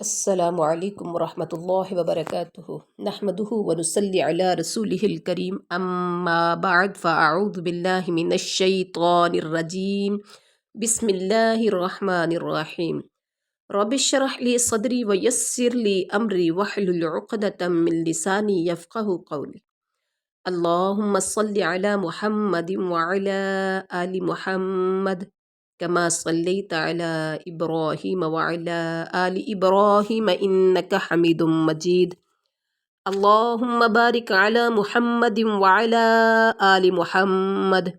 السلام علیکم ورحمۃ اللہ وبرکاتہ نحمدہ ونصلی علی رسولہ الکریم اما بعد فاعوذ باللہ من الشیطان الرجیم بسم اللہ الرحمن الرحیم رب اشرح لی صدری ویسر لی امری واحلل عقدۃ من لسانی یفقہوا قولی اللہم صل علی محمد وعلی آل محمد كما صليت على إبراهيم وعلى آل إبراهيم إنك حميد مجيد اللهم بارك على محمد وعلى آل محمد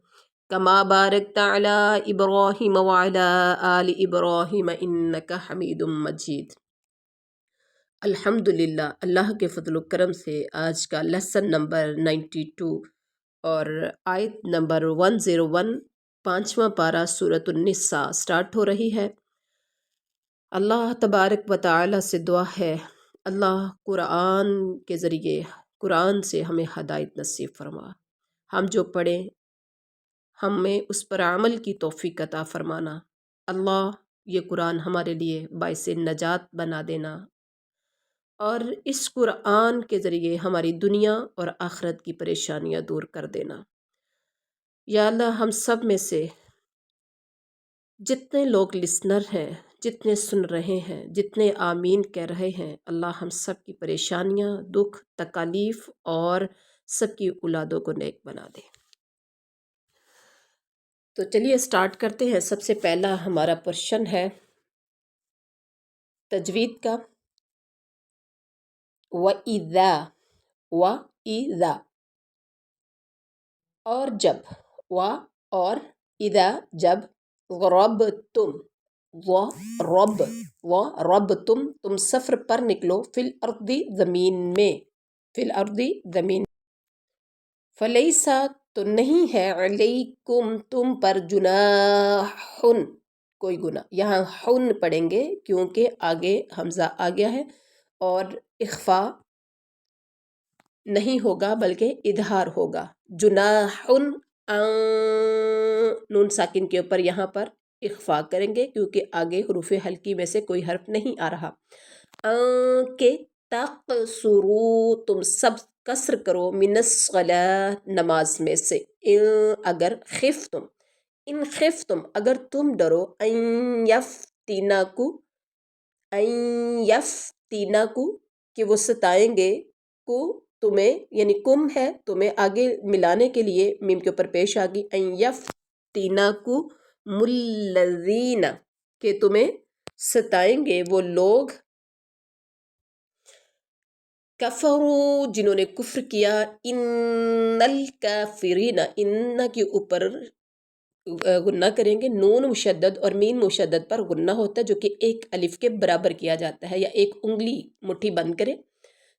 كما باركت على إبراهيم وعلى آل إبراهيم إنك حميد مجيد۔ الحمدللہ، اللہ کے فضل و کرم سے آج کا لیسن نمبر 92 اور آیت نمبر 101 5واں پارہ سورۃ النساء سٹارٹ ہو رہی ہے۔ اللہ تبارک و تعالی سے دعا ہے اللہ قرآن کے ذریعے، قرآن سے ہمیں ہدایت نصیب فرما، ہم جو پڑھیں ہمیں اس پر عمل کی توفیق عطا فرمانا۔ اللہ یہ قرآن ہمارے لیے باعث نجات بنا دینا اور اس قرآن کے ذریعے ہماری دنیا اور آخرت کی پریشانیاں دور کر دینا۔ یا اللہ ہم سب میں سے جتنے لوگ لسنر ہیں، جتنے سن رہے ہیں، جتنے آمین کہہ رہے ہیں، اللہ ہم سب کی پریشانیاں، دکھ، تکالیف اور سب کی اولادوں کو نیک بنا دے۔ تو چلیے سٹارٹ کرتے ہیں۔ سب سے پہلا ہمارا پورشن ہے تجوید کا۔ وَإِذَا، وَإِذَا اور جب، اور اذا جب، ضربتم ضربتم تم سفر پر نکلو، فی الارض زمین میں، فی الارض زمین، فلیسا تو نہیں ہے، علیکم تم پر، جناح کوئی گناہ، یہاں حن پڑھیں گے کیونکہ آگے حمزہ آ گیا ہے اور اخفا نہیں ہوگا بلکہ اظہار ہوگا۔ جناح نون ساکن کے اوپر یہاں پر اخفا کریں گے کیونکہ آگے حروف حلقی میں سے کوئی حرف نہیں آ رہا۔ کہ تقصروا تم سب قصر کرو، من الصلاۃ نماز میں سے، اگر خفتم، ان خفتم اگر تم ڈرو، ان یفتینکم کہ وہ ستائیں گے، کو تمہیں، یعنی کم ہے تمہیں آگے ملانے کے لیے میم کے اوپر پیش آ گئی، ان یفتینکم الذین کہ تمہیں ستائیں گے وہ لوگ، کفروا جنہوں نے کفر کیا، ان الکافرین ان کے اوپر غنہ کریں گے، نون مشدد اور مین مشدد پر غنہ ہوتا ہے جو کہ ایک الف کے برابر کیا جاتا ہے، یا ایک انگلی مٹھی بند کرے،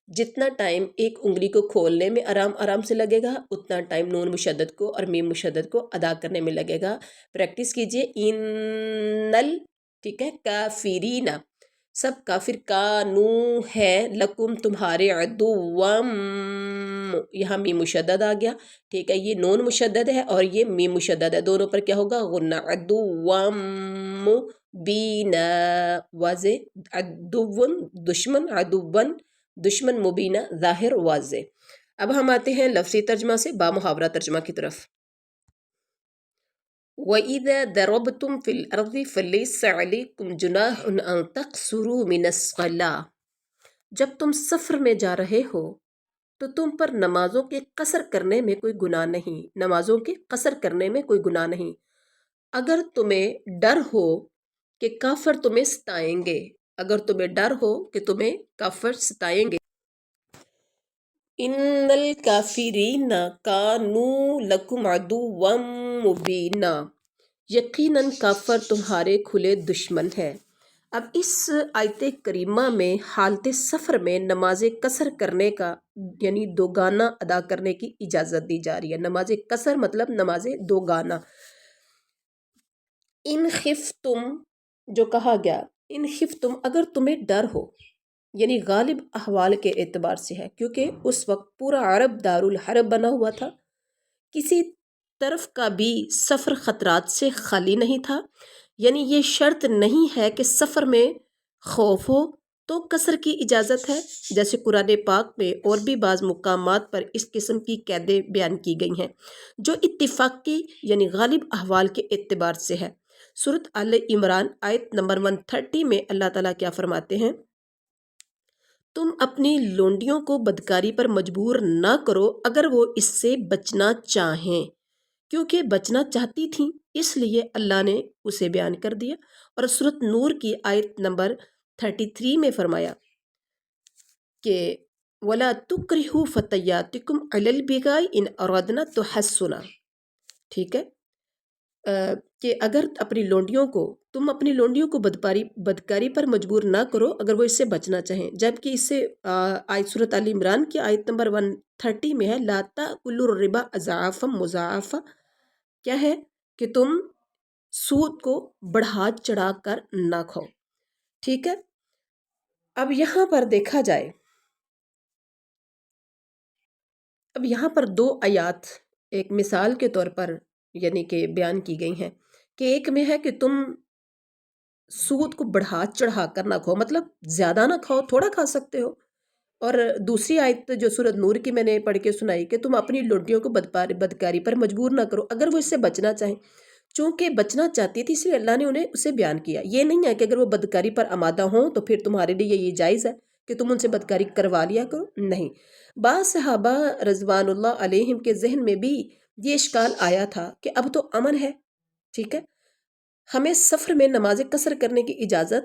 جتنا ٹائم ایک انگلی کو کھولنے میں آرام سے لگے گا اتنا ٹائم نون مشدد کو اور میم مشدد کو ادا کرنے میں لگے گا۔ پریکٹس کیجئے۔ ان ٹھیک ہے، کافرین سب کافر، کانو ہے، لکم تمہارے، عدوم یہاں میم مشدد آ گیا، ٹھیک ہے، یہ نون مشدد ہے اور یہ میم مشدد ہے، دونوں پر کیا ہوگا، غنہ، عدوم مبینہ واضح، عدوم دشمن، عدوون دشمن، مبینہ ظاہر واضح۔ اب ہم آتے ہیں لفظی ترجمہ سے با محاورہ ترجمہ کی طرف۔ وَإِذَا ضَرَبْتُمْ فِي الْأَرْضِ فَلَيْسَ عَلَيْكُمْ جُنَاحٌ أَن تَقْصُرُوا مِنَ الصَّلَاةِ جب تم سفر میں جا رہے ہو تو تم پر نمازوں کے قصر کرنے میں کوئی گناہ نہیں، نمازوں کے قصر کرنے میں کوئی گناہ نہیں، اگر تمہیں ڈر ہو کہ کافر تمہیں ستائیں گے، اگر تمہیں ڈر ہو کہ تمہیں کافر ستائیں گے۔ ان الکافرین کانوا لکم عدوا مبینا یقیناً کافر تمہارے کھلے دشمن ہے۔ اب اس آیت کریمہ میں حالت سفر میں نماز قصر کرنے کا یعنی دوگانہ ادا کرنے کی اجازت دی جا رہی ہے۔ نماز قصر مطلب نماز دوگانہ۔ ان خفتم جو کہا گیا، ان خفتم اگر تمہیں ڈر ہو، یعنی غالب احوال کے اعتبار سے ہے کیونکہ اس وقت پورا عرب دارالحرب بنا ہوا تھا، کسی طرف کا بھی سفر خطرات سے خالی نہیں تھا، یعنی یہ شرط نہیں ہے کہ سفر میں خوف ہو تو قصر کی اجازت ہے، جیسے قرآن پاک میں اور بھی بعض مقامات پر اس قسم کی قیدیں بیان کی گئی ہیں جو اتفاقی یعنی غالب احوال کے اعتبار سے ہے۔ سورۃ آل عمران آیت نمبر 130 میں اللہ تعالیٰ کیا فرماتے ہیں؟ تم اپنی لونڈیوں کو بدکاری پر مجبور نہ کرو اگر وہ اس سے بچنا چاہیں، کیونکہ بچنا چاہتی تھیں اس لیے اللہ نے اسے بیان کر دیا۔ اور سورۃ نور کی آیت نمبر 33 میں فرمایا کہ وَلَا تُكْرِهُوا فَتَيَّاتِكُمْ عَلَى الْبِغَاءِ إِنْ أَرَدْنَا تَحَصُّنًا، ٹھیک ہے، کہ اگر تم اپنی لونڈیوں کو بدکاری پر مجبور نہ کرو اگر وہ اس سے بچنا چاہیں، جبکہ اس سے آیت سورۃ آل عمران کی آیت نمبر 130 میں ہے لا تأکلوا الربا اضعافا مضاعفا، کیا ہے کہ تم سود کو بڑھا چڑھا کر نہ کھاؤ، ٹھیک ہے۔ اب یہاں پر دیکھا جائے، اب یہاں پر 2 آیات ایک مثال کے طور پر یعنی کہ بیان کی گئی ہیں کہ ایک میں ہے کہ تم سود کو بڑھا چڑھا کر نہ کھاؤ، مطلب زیادہ نہ کھاؤ، تھوڑا کھا سکتے ہو، اور دوسری آیت جو سورۃ نور کی میں نے پڑھ کے سنائی کہ تم اپنی لونڈیوں کو بدکاری پر مجبور نہ کرو اگر وہ اس سے بچنا چاہیں، چونکہ بچنا چاہتی تھی اس لیے اللہ نے انہیں اسے بیان کیا۔ یہ نہیں ہے کہ اگر وہ بدکاری پر آمادہ ہوں تو پھر تمہارے لیے یہ جائز ہے کہ تم ان سے بدکاری کروا لیا کرو، نہیں۔ بعض صحابہ رضوان اللہ علیہم کے ذہن میں بھی یہ اشکال آیا تھا کہ اب تو امن ہے، ٹھیک ہے، ہمیں سفر میں نماز قصر کرنے کی اجازت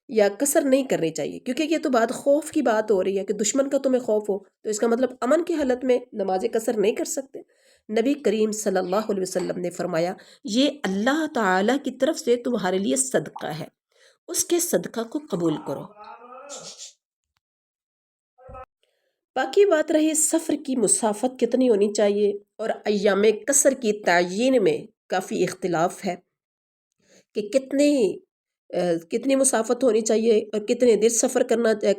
یا قصر نہیں کرنی چاہیے، کیونکہ یہ تو بات خوف کی بات ہو رہی ہے کہ دشمن کا تمہیں خوف ہو، تو اس کا مطلب امن کی حالت میں نماز قصر نہیں کر سکتے۔ نبی کریم صلی اللہ علیہ وسلم نے فرمایا یہ اللہ تعالیٰ کی طرف سے تمہارے لیے صدقہ ہے، اس کے صدقہ کو قبول کرو۔ باقی بات رہی سفر کی مسافت کتنی ہونی چاہیے، اور ایام قصر کی تعیین میں کافی اختلاف ہے کہ کتنی مسافت ہونی چاہیے اور کتنے دیر سفر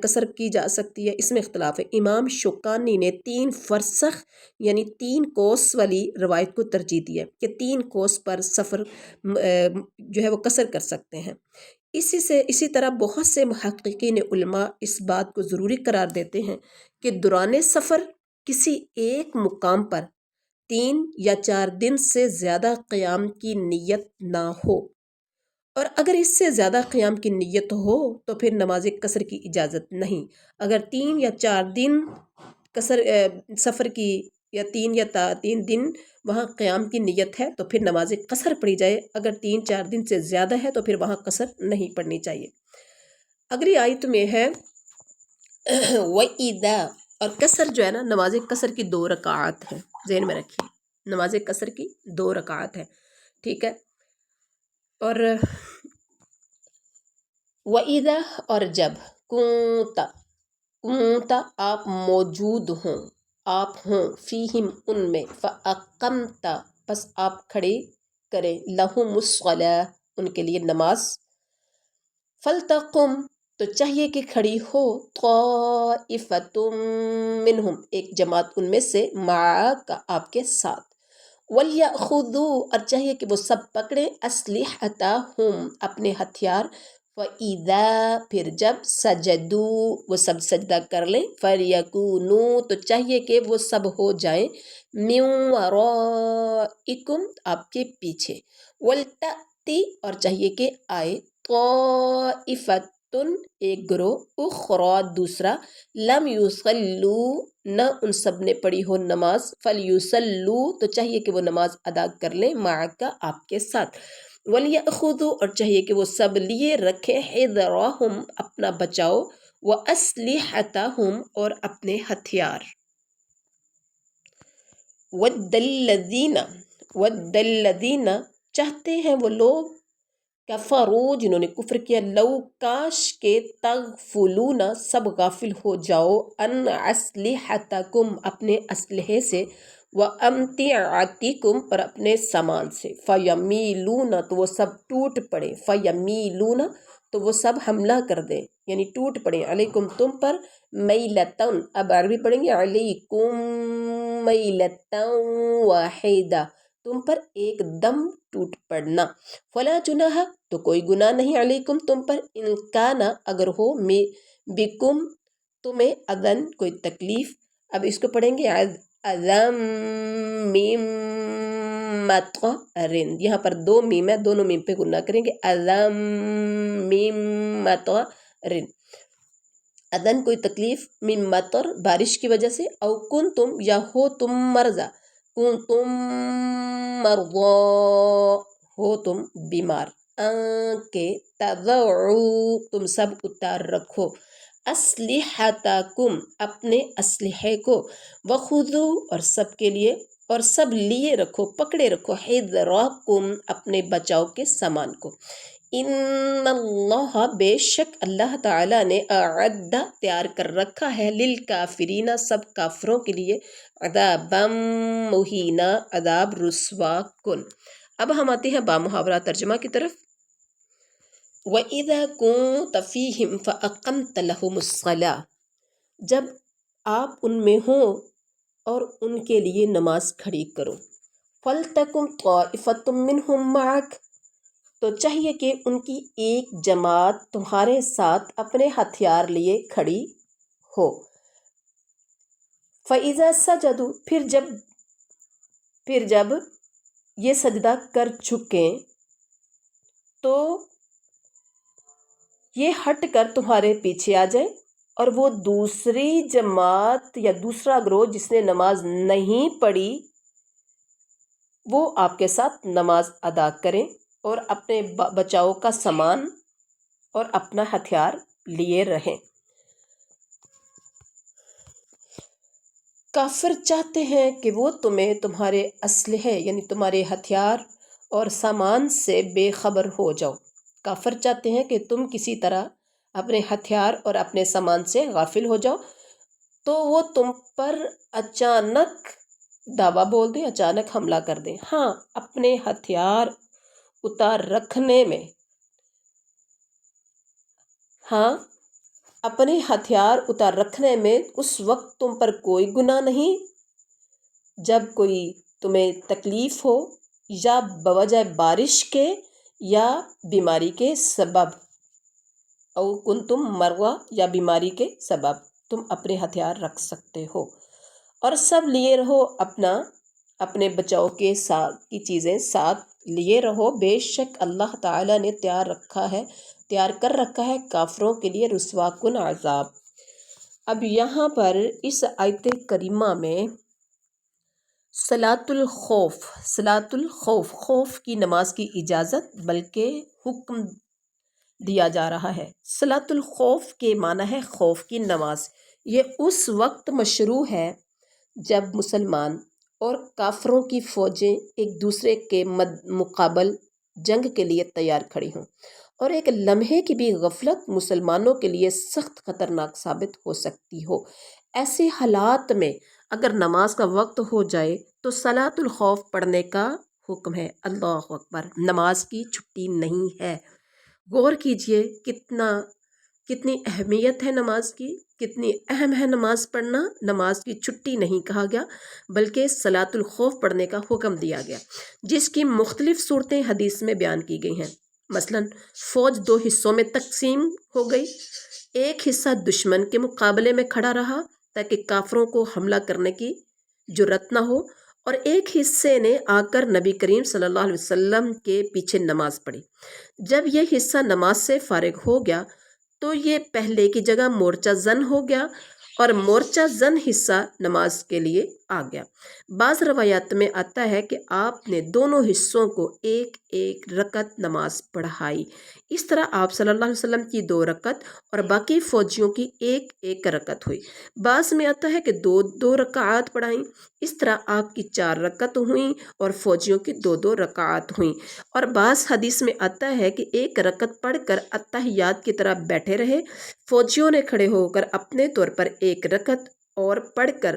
قصر کی جا سکتی ہے، اس میں اختلاف ہے۔ امام شوکانی نے 3 فرسخ یعنی 3 کوس والی روایت کو ترجیح دی ہے کہ 3 کوس پر سفر جو ہے وہ قصر کر سکتے ہیں۔ اسی طرح بہت سے محققین علماء اس بات کو ضروری قرار دیتے ہیں کہ دوران سفر کسی ایک مقام پر 3 یا 4 دن سے زیادہ قیام کی نیت نہ ہو، اور اگر اس سے زیادہ قیام کی نیت ہو تو پھر نماز قصر کی اجازت نہیں۔ اگر 3 یا 4 دن سفر کی یا 3 دن وہاں قیام کی نیت ہے تو پھر نماز قصر پڑھی جائے، اگر 3-4 دن سے زیادہ ہے تو پھر وہاں قصر نہیں پڑھنی چاہیے۔ اگلی آیت میں ہے وَإِذَا، اور قصر جو ہے نا، نماز قصر کی 2 رکعات ہیں، ذہن میں رکھیے، نماز قصر کی 2 رکعات ہیں، ٹھیک ہے۔ اور وَإِذَا، اور جب کنت آپ موجود ہوں، آپ ہوں، فیہم ان میں، فَأَقَمْتَ پس آپ کھڑے کریں، لَهُمُ الصَّلَاةَ ان کے لیے نماز، فَلْتَقُمْ تو چاہیے کہ کھڑی ہو، طَائِفَةٌ مِّنْهُمْ ایک جماعت ان میں سے، مَعَكَ آپ کے ساتھ، وَلْيَأْخُذُوا اور چاہیے کہ وہ سب پکڑیں، أَسْلِحَتَهُمْ اپنے ہتھیار، فَإِذَا پھر جب سجدوا وہ سب سجدہ کر لیں، فَلْيَكُونُوا تو چاہیے کہ وہ سب ہو جائیں، مِن وَرَائِكُمْ آپ کے پیچھے، وَلْتَأْتِ اور چاہیے کہ آئے، طَائِفَةٌ ایک گروہ، اخرى دوسرا، لم یصلوا نہ ان سب نے پڑھی ہو نماز، فلیصلوا تو چاہیے کہ وہ نماز ادا کر لیں، معک آپ کے ساتھ، ولیأخذوا اور چاہیے کہ وہ سب لیے رکھیں، حذرہم اپنا بچاؤ، واسلحتہم اور اپنے ہتھیار۔ ود الذین چاہتے ہیں وہ لوگ، کفروا جنہوں نے کفر کیا، لو کاش کے، تغفلون سب غافل ہو جاؤ، ان اسلحتکم اپنے اسلحے سے، وامتعتکم اور اپنے سامان سے، فیمیلون تو وہ سب ٹوٹ پڑے، فیمیلون تو وہ سب حملہ کر دیں یعنی ٹوٹ پڑے، علیکم تم پر، میلتن اب عربی پڑھیں گے، علیکم میلتن واحدہ تم پر ایک دم ٹوٹ پڑنا، فلا جناح تو کوئی گناہ نہیں، علیکم تم پر، ان کانا اگر ہو، بکم تمہیں، اذن کوئی تکلیف. اب اس کو پڑھیں گے اذم میم مطرن، یہاں پر دو میم ہے، دونوں میم پہ گناہ کریں گے، اذم میم مطرن، اذن کوئی تکلیف، میم مطر بارش کی وجہ سے، او کن تم یا ہو تم مرضى، کن تم مرضى ہو تم بیمار، کے تضعوا تم سب اتار رکھو، اسلحتکم اپنے اسلحے کو، وخذوا اور سب کے لیے، اور سب لیے رکھو، پکڑے رکھو، حذرکم اپنے بچاؤ کے سامان کو. ان اللہ بے شک اللہ تعالیٰ نے اعد تیار کر رکھا ہے، للکافرین سب کافروں کے لیے، عذابا مہینا عذاب رسوا کن. اب ہم آتے ہیں با محاورہ ترجمہ کی طرف. وَإِذَا كُنْتَ فِيهِمْ فَأَقَمْتَ لَهُمُ الصَّلَاةَ جب آپ ان میں ہوں اور ان کے لیے نماز کھڑی کرو، فَلْتَكُمْ طَائِفَةٌ مِّنْهُمْ مَعَكَ تو چاہیے کہ ان کی ایک جماعت تمہارے ساتھ اپنے ہتھیار لیے کھڑی ہو. فَإِذَا سَجَدُوا پھر جب یہ سجدہ کر چکیں تو یہ ہٹ کر تمہارے پیچھے آ جائیں، اور وہ دوسری جماعت یا دوسرا گروہ جس نے نماز نہیں پڑھی وہ آپ کے ساتھ نماز ادا کریں اور اپنے بچاؤ کا سامان اور اپنا ہتھیار لیے رہیں. کافر چاہتے ہیں کہ وہ تمہارے اسلحے یعنی تمہارے ہتھیار اور سامان سے بے خبر ہو جاؤ. کافر چاہتے ہیں کہ تم کسی طرح اپنے ہتھیار اور اپنے سامان سے غافل ہو جاؤ، تو وہ تم پر اچانک دعویٰ بول دیں، اچانک حملہ کر دیں. ہاں، اپنے ہتھیار اتار رکھنے میں اس وقت تم پر کوئی گناہ نہیں جب کوئی تمہیں تکلیف ہو، یا بوجہ بارش کے یا بیماری کے سبب، او کنتم مرضى یا بیماری کے سبب تم اپنے ہتھیار رکھ سکتے ہو، اور سب لیے رہو اپنے بچاؤ کی چیزیں ساتھ لیے رہو. بے شک اللہ تعالیٰ نے تیار کر رکھا ہے کافروں کے لیے رسوا کن عذاب. اب یہاں پر اس آیت کریمہ میں صلاۃ الخوف خوف کی نماز کی اجازت بلکہ حکم دیا جا رہا ہے. صلاۃ الخوف کے معنی ہے خوف کی نماز. یہ اس وقت مشروع ہے جب مسلمان اور کافروں کی فوجیں ایک دوسرے کے مقابل جنگ کے لیے تیار کھڑی ہوں، اور ایک لمحے کی بھی غفلت مسلمانوں کے لیے سخت خطرناک ثابت ہو سکتی ہو. ایسے حالات میں اگر نماز کا وقت ہو جائے تو صلاۃ الخوف پڑھنے کا حکم ہے. اللہ اکبر، نماز کی چھٹی نہیں ہے. غور کیجئے کتنی اہمیت ہے نماز کی، کتنی اہم ہے نماز پڑھنا. نماز کی چھٹی نہیں کہا گیا بلکہ صلاۃ الخوف پڑھنے کا حکم دیا گیا، جس کی مختلف صورتیں حدیث میں بیان کی گئی ہیں. مثلا فوج 2 حصوں میں تقسیم ہو گئی، ایک حصہ دشمن کے مقابلے میں کھڑا رہا تاکہ کافروں کو حملہ کرنے کی جرأت نہ ہو، اور ایک حصے نے آ کر نبی کریم صلی اللہ علیہ وسلم کے پیچھے نماز پڑھی. جب یہ حصہ نماز سے فارغ ہو گیا تو یہ پہلے کی جگہ مورچہ زن ہو گیا اور مورچہ زن حصہ نماز کے لیے آ گیا. بعض روایات میں آتا ہے کہ آپ نے دونوں حصوں کو ایک ایک رکعت نماز پڑھائی. اس طرح آپ صلی اللہ علیہ وسلم کی 2 رکعت اور باقی فوجیوں کی ایک ایک رکعت ہوئی. بعض میں آتا ہے کہ 2 رکعات پڑھائیں. اس طرح آپ کی 4 رکعت ہوئیں اور فوجیوں کی 2 رکعات ہوئیں. اور بعض حدیث میں آتا ہے کہ 1 رکعت پڑھ کر اتحیات کی طرح بیٹھے رہے، فوجیوں نے کھڑے ہو کر اپنے طور پر 1 رکعت اور پڑھ کر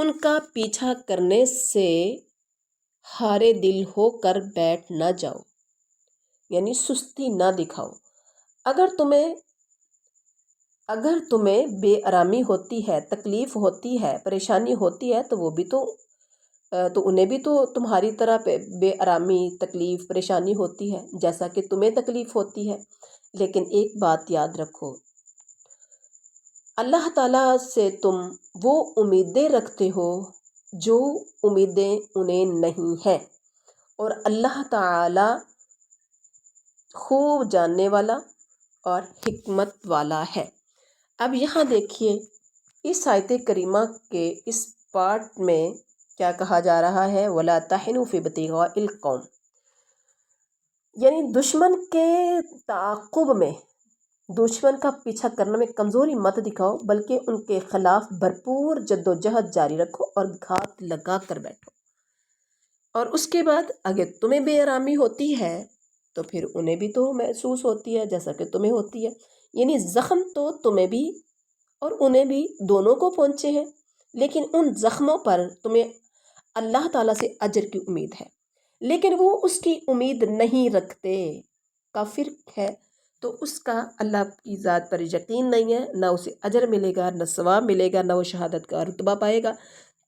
ان کا پیچھا کرنے سے ہارے دل ہو کر بیٹھ نہ جاؤ، یعنی سستی نہ دکھاؤ۔ اگر تمہیں بے آرامی ہوتی ہے، تکلیف ہوتی ہے، پریشانی ہوتی ہے، تو انہیں بھی تو تمہاری طرح بے آرامی، تکلیف، پریشانی ہوتی ہے جیسا کہ تمہیں تکلیف ہوتی ہے۔ لیکن ایک بات یاد رکھو، اللہ تعالیٰ سے تم وہ امیدیں رکھتے ہو جو امیدیں انہیں نہیں ہیں، اور اللہ تعالیٰ خوب جاننے والا اور حکمت والا ہے۔ اب یہاں دیکھیے اس آیت کریمہ کے اس پارٹ میں کیا کہا جا رہا ہے، وَلَا تَحِنُوا فِي ابْتِغَاءِ الْقَوْمِ، یعنی دشمن کے تعاقب میں، دشمن کا پیچھا کرنے میں کمزوری مت دکھاؤ، بلکہ ان کے خلاف بھرپور جد و جہد جاری رکھو اور گھات لگا کر بیٹھو۔ اور اس کے بعد اگر تمہیں بے آرامی ہوتی ہے تو پھر انہیں بھی تو محسوس ہوتی ہے جیسا کہ تمہیں ہوتی ہے، یعنی زخم تو تمہیں بھی اور انہیں بھی، دونوں کو پہنچے ہیں، لیکن ان زخموں پر تمہیں اللہ تعالیٰ سے اجر کی امید ہے، لیکن وہ اس کی امید نہیں رکھتے، کافر ہے تو اس کا اللہ کی ذات پر یقین نہیں ہے، نہ اسے اجر ملے گا، نہ ثواب ملے گا، نہ وہ شہادت کا رتبہ پائے گا،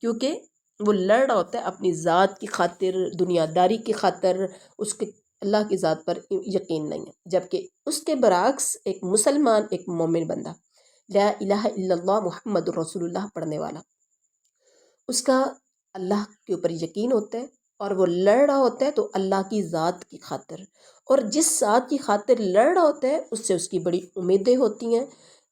کیونکہ وہ لڑ رہا ہوتا ہے اپنی ذات کی خاطر، دنیا داری کی خاطر، اس کے اللہ کی ذات پر یقین نہیں ہے۔ جبکہ اس کے برعکس ایک مسلمان، ایک مومن بندہ، لا الہ الا اللہ محمد رسول اللہ پڑھنے والا، اس کا اللہ کے اوپر یقین ہوتا ہے اور وہ لڑ رہا ہوتا ہے تو اللہ کی ذات کی خاطر، اور جس ذات کی خاطر لڑ رہا ہوتا ہے اس سے اس کی بڑی امیدیں ہوتی ہیں،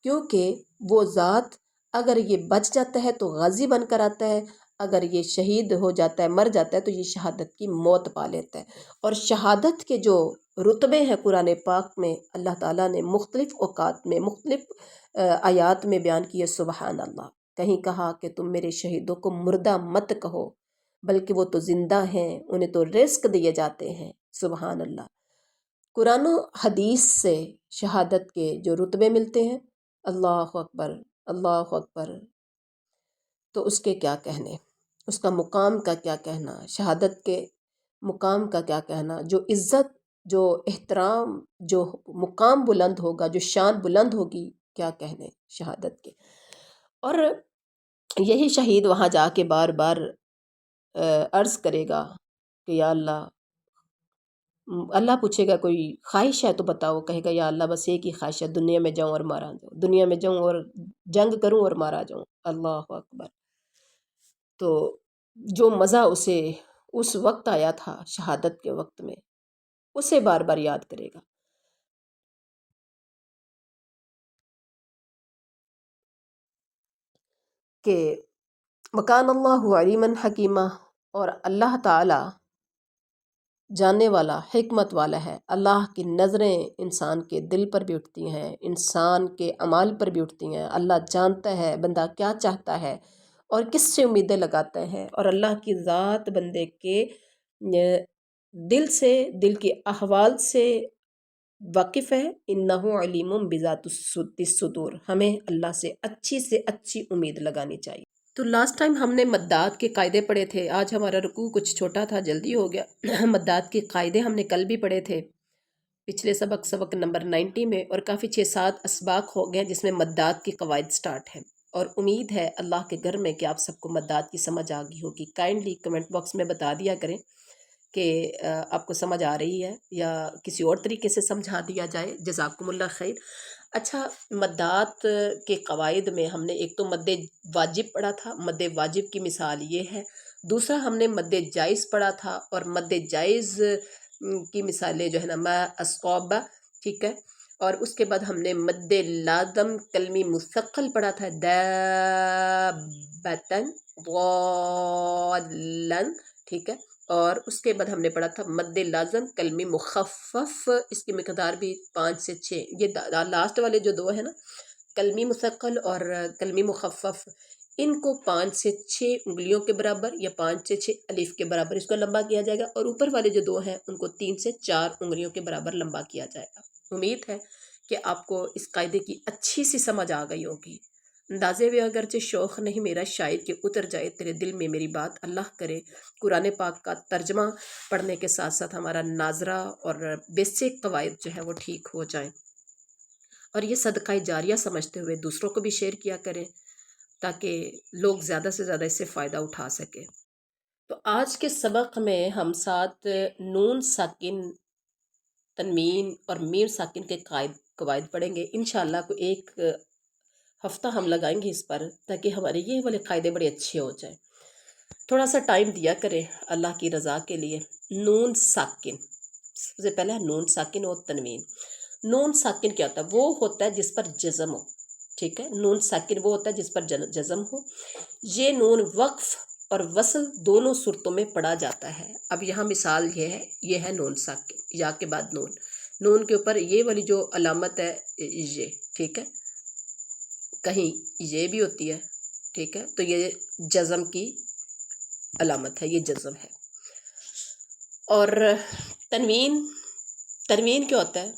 کیونکہ وہ ذات اگر یہ بچ جاتا ہے تو غازی بن کر آتا ہے، اگر یہ شہید ہو جاتا ہے، مر جاتا ہے، تو یہ شہادت کی موت پا لیتا ہے۔ اور شہادت کے جو رتبے ہیں قرآن پاک میں اللہ تعالیٰ نے مختلف اوقات میں، مختلف آیات میں بیان کیے، سبحان اللہ۔ کہیں کہا کہ تم میرے شہیدوں کو مردہ مت کہو، بلکہ وہ تو زندہ ہیں، انہیں تو رزق دیے جاتے ہیں، سبحان اللہ۔ قرآن و حدیث سے شہادت کے جو رتبے ملتے ہیں، اللہ اکبر، اللہ اکبر، تو اس کے کیا کہنے، اس کا مقام کا کیا کہنا، شہادت کے مقام کا کیا کہنا، جو عزت، جو احترام، جو مقام بلند ہوگا، جو شان بلند ہوگی، کیا کہنے شہادت کے۔ اور یہی شہید وہاں جا کے بار بار عرض کرے گا کہ یا اللہ، اللہ پوچھے گا کوئی خواہش ہے تو بتاؤ، کہے گا یا اللہ بس ایک ہی خواہش ہے، دنیا میں جاؤں اور مارا جاؤں، دنیا میں جاؤں اور جنگ کروں اور مارا جاؤں، اللہ اکبر۔ تو جو مزہ اسے اس وقت آیا تھا شہادت کے وقت میں، اسے بار بار یاد کرے گا۔ کہ وکان اللہ علیمًا حکیمہ، اور اللہ تعالیٰ جاننے والا، حکمت والا ہے۔ اللہ کی نظریں انسان کے دل پر بھی اٹھتی ہیں، انسان کے اعمال پر بھی اٹھتی ہیں۔ اللہ جانتا ہے بندہ کیا چاہتا ہے اور کس سے امیدیں لگاتا ہے، اور اللہ کی ذات بندے کے دل سے، دل کے احوال سے واقف ہے۔ انہ علیم بذات الصدور، ہمیں اللہ سے اچھی امید لگانی چاہیے۔ تو لاسٹ ٹائم ہم نے مدات کے قاعدے پڑھے تھے، آج ہمارا رکوع کچھ چھوٹا تھا، جلدی ہو گیا۔ مدات کے قاعدے ہم نے کل بھی پڑھے تھے پچھلے سبق نمبر 90 میں، اور کافی 6-7 اسباق ہو گئے جس میں مدات کی قواعد سٹارٹ ہیں، اور امید ہے اللہ کے گھر میں کہ آپ سب کو مدات کی سمجھ آ گئی ہوگی۔ کائنڈلی کمنٹ باکس میں بتا دیا کریں کہ آپ کو سمجھ آ رہی ہے یا کسی اور طریقے سے سمجھا دیا جائے، جزاکم اللہ خیر۔ اچھا، مدات کے قواعد میں ہم نے ایک تو مد واجب پڑھا تھا، مد واجب کی مثال یہ ہے، دوسرا ہم نے مد جائز پڑھا تھا، اور مد جائز کی مثالیں جو ہے نا ما اسقاب، ٹھیک ہے، اور اس کے بعد ہم نے مد لازم کلمی مثقل پڑھا تھا، دابتن ضالن، ٹھیک ہے، اور اس کے بعد ہم نے پڑھا تھا مد لازم کلمی مخفف، اس کی مقدار بھی 5 سے 6، یہ لاسٹ والے جو دو ہیں نا، کلمی مثقل اور کلمی مخفف، ان کو 5 سے 6 انگلیوں کے برابر یا 5 سے 6 الف کے برابر اس کو لمبا کیا جائے گا، اور اوپر والے جو دو ہیں ان کو 3 سے 4 انگلیوں کے برابر لمبا کیا جائے گا۔ امید ہے کہ آپ کو اس قاعدے کی اچھی سی سمجھ آ گئی ہوگی۔ اندازے میں اگرچہ شوق نہیں میرا شاید کہ اتر جائے تیرے دل میں میری بات، اللہ کرے قرآن پاک کا ترجمہ پڑھنے کے ساتھ ساتھ ہمارا ناظرہ اور بیسک قواعد جو ہے وہ ٹھیک ہو جائیں، اور یہ صدقہ جاریہ سمجھتے ہوئے دوسروں کو بھی شیئر کیا کریں تاکہ لوگ زیادہ سے زیادہ اس سے فائدہ اٹھا سکیں۔ تو آج کے سبق میں ہم ساتھ نون ساکن، تنوین اور میم ساکن کے قواعد پڑھیں گے انشاءاللہ۔ کو ایک ہفتہ ہم لگائیں گے اس پر تاکہ ہمارے یہ والے قاعدے بڑے اچھے ہو جائیں۔ تھوڑا سا ٹائم دیا کریں اللہ کی رضا کے لیے۔ نون ساکن، سب سے پہلے نون ساکن اور تنوین۔ نون ساکن کیا ہوتا ہے؟ وہ ہوتا ہے جس پر جزم ہو، ٹھیک ہے؟ نون ساکن وہ ہوتا ہے جس پر جزم ہو۔ یہ نون وقف اور وصل دونوں صورتوں میں پڑھا جاتا ہے۔ اب یہاں مثال یہ ہے نون ساکن، یا کے بعد نون، نون کے اوپر یہ والی جو علامت ہے یہ، ٹھیک ہے؟ کہیں یہ بھی ہوتی ہے، ٹھیک ہے؟ تو یہ جزم کی علامت ہے، یہ جزم ہے۔ اور تنوین، تنوین کیا ہوتا ہے؟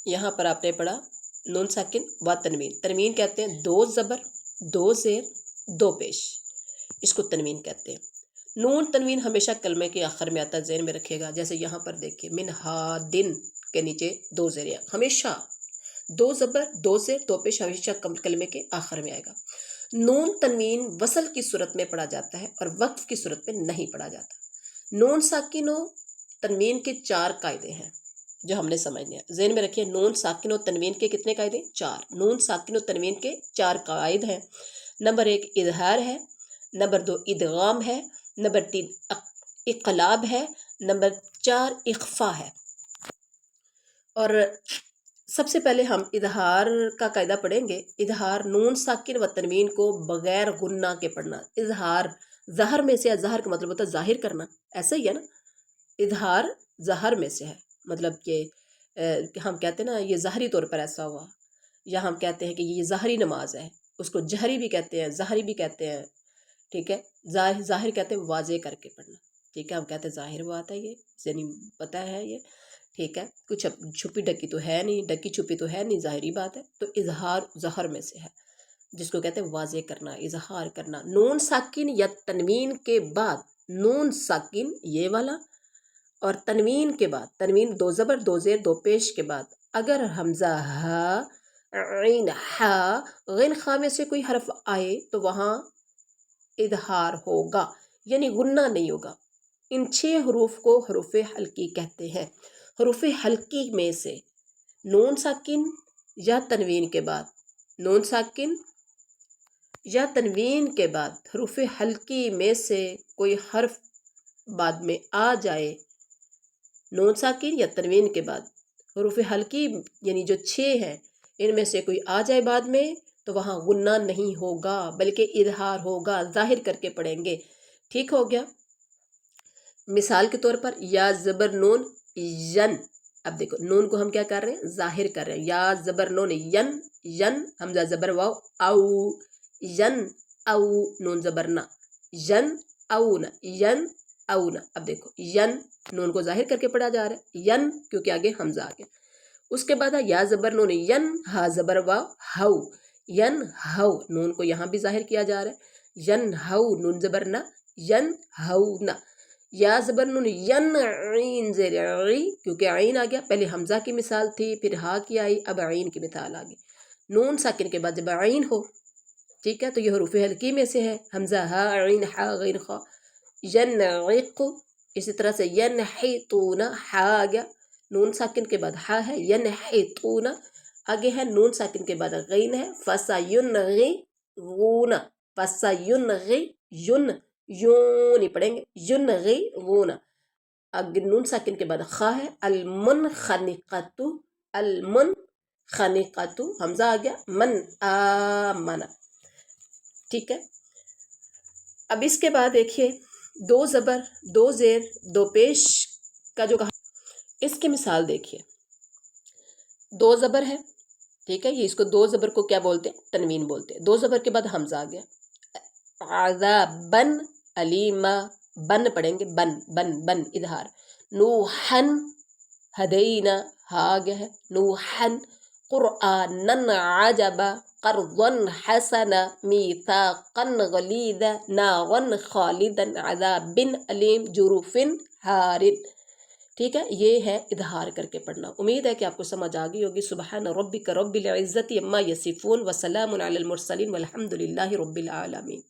یہاں پر آپ نے پڑھا نون ساکن و تنوین۔ تنوین کہتے ہیں دو زبر، دو زیر، دو پیش، اس کو تنوین کہتے ہیں۔ نون تنوین ہمیشہ کلمے کے آخر میں آتا ہے، ذہن میں رکھے گا۔ جیسے یہاں پر دیکھیں من ہادن کے نیچے دو زیر، ہمیشہ دو زبر، دو زیر، دو پیش ہمیشہ کلمے کے آخر میں آئے گا۔ نون تنوین وصل کی صورت میں پڑھا جاتا ہے اور وقف کی صورت میں نہیں پڑھا جاتا۔ نون ساکن و تنوین کے 4 قاعدے ہیں جو ہم نے سمجھنے ہیں، ذہن میں رکھیے۔ نون ساکن و تنوین کے کتنے قاعدے؟ 4۔ نون ساکن و تنوین کے 4 قواعد ہیں۔ نمبر 1 اظہار ہے، نمبر 2 ادغام ہے، نمبر 3 اقلاب ہے، نمبر 4 اخفا ہے۔ اور سب سے پہلے ہم اظہار کا قاعدہ پڑھیں گے۔ اظہار نون ساکن و تنوین کو بغیر غنہ کے پڑھنا۔ اظہار ظہر میں سے ہے، ظہر کا مطلب ہوتا ہے ظاہر کرنا، ایسا ہی ہے نا؟ اظہار ظہر میں سے ہے، مطلب کہ ہم کہتے ہیں نا یہ ظاہری طور پر ایسا ہوا، یا ہم کہتے ہیں کہ یہ ظاہری نماز ہے، اس کو جہری بھی کہتے ہیں، ظاہری بھی کہتے ہیں، ٹھیک ہے؟ ظاہر کہتے ہیں واضح کر کے پڑھنا، ٹھیک ہے؟ ہم کہتے ہیں ظاہر بات ہے یہ، یعنی پتہ ہے یہ، ٹھیک ہے؟ کچھ چھپی ڈکی تو ہے نہیں، ڈکی چھپی تو ہے نہیں، ظاہری بات ہے۔ تو اظہار ظہر میں سے ہے، جس کو کہتے ہیں واضح کرنا، اظہار کرنا۔ نون ساکن یا تنوین کے بعد، نون ساکن یہ والا اور تنوین کے بعد، تنوین دو زبر، دو زیر، دو پیش کے بعد اگر حمزہ ہا، عین ہا، غین خا میں سے کوئی حرف آئے تو وہاں اظہار ہوگا، یعنی غنہ نہیں ہوگا۔ ان 6 حروف کو حروف حلقی کہتے ہیں۔ حروف حلقی میں سے نون ساکن یا تنوین کے بعد، نون ساکن یا تنوین کے بعد حروف حلقی میں سے کوئی حرف بعد میں آ جائے، نون ساکن یا تنوین کے بعد حروف حلقی یعنی جو 6 ہیں ان میں سے کوئی آ جائے بعد میں، تو وہاں غنہ نہیں ہوگا بلکہ اظہار ہوگا، ظاہر کر کے پڑھیں گے، ٹھیک ہو گیا؟ مثال کے طور پر یا زبر نون ین، اب دیکھو نون کو ہم کیا کر رہے ہیں؟ ظاہر کر رہے ہیں۔ یا زبر نون ین، ین حمزہ زبر واو او، ین او، نون زبر نا، ین اون، ین اون۔ اب دیکھو ین، نون کو ظاہر کر کے پڑھا جا رہا ہے، ین کیونکہ آگے حمزہ آ گیا۔ اس کے بعد یا زبر نون ین، ہا زبر واو ہو، ین ہو، نون کو یہاں بھی ظاہر کیا جا رہا ہے، ین ہو، نون زبر نا، ین ہو نا۔ یا زبر نون ین، عین زیر عی، کیونکہ عین آ گیا، پہلے حمزہ کی مثال تھی، پھر ہا کی آئی، اب عین کی مثال آ گئی۔ نون ساکن کے بعد جب عین ہو، ٹھیک ہے، تو یہ حروف حلقی میں سے ہے، حمزہ ہا، عین ہا، غین خا، ینعق۔ اسی طرح سے ینحتون، ہا آ گیا، نون ساکن کے بعد ہا ہے، ینحتون، آگے ہے نون ساکن کے بعد غین ہے، فسینغون، فسینغی، یوں نہیں پڑھیں گے، ینغون۔ اگر نون ساکن کے بعد خا ہے، المنخنقۃ، المنخنقۃ، حمزہ آ گیا، من آمن، ٹھیک ہے؟ اب اس کے بعد دیکھیے دو زبر، دو زیر، دو پیش کا جو کہا، اس کی مثال دیکھیے۔ دو زبر ہے، ٹھیک ہے، یہ اس کو دو زبر کو کیا بولتے ہیں؟ تنوین بولتے ہیں۔ دو زبر کے بعد حمزہ آ گیا، عذابن علیما، بن پڑھیں گے، بن بن بن، اظہار۔ نوحن ہدینا، ہا آ گیا ہے، نوحن قرآنا عجبا قرضا حسنا میثاقا غلیظا نارا خالدا عذاب علیم جروف ہار. ٹھیک ہے، یہ ہے اظہار کر کے پڑھنا. امید ہے کہ آپ کو سمجھ آ گئی ہوگی. سبحان ربک رب العزت عما یصفون وسلام علی المرسلین والحمد للہ رب العالمین.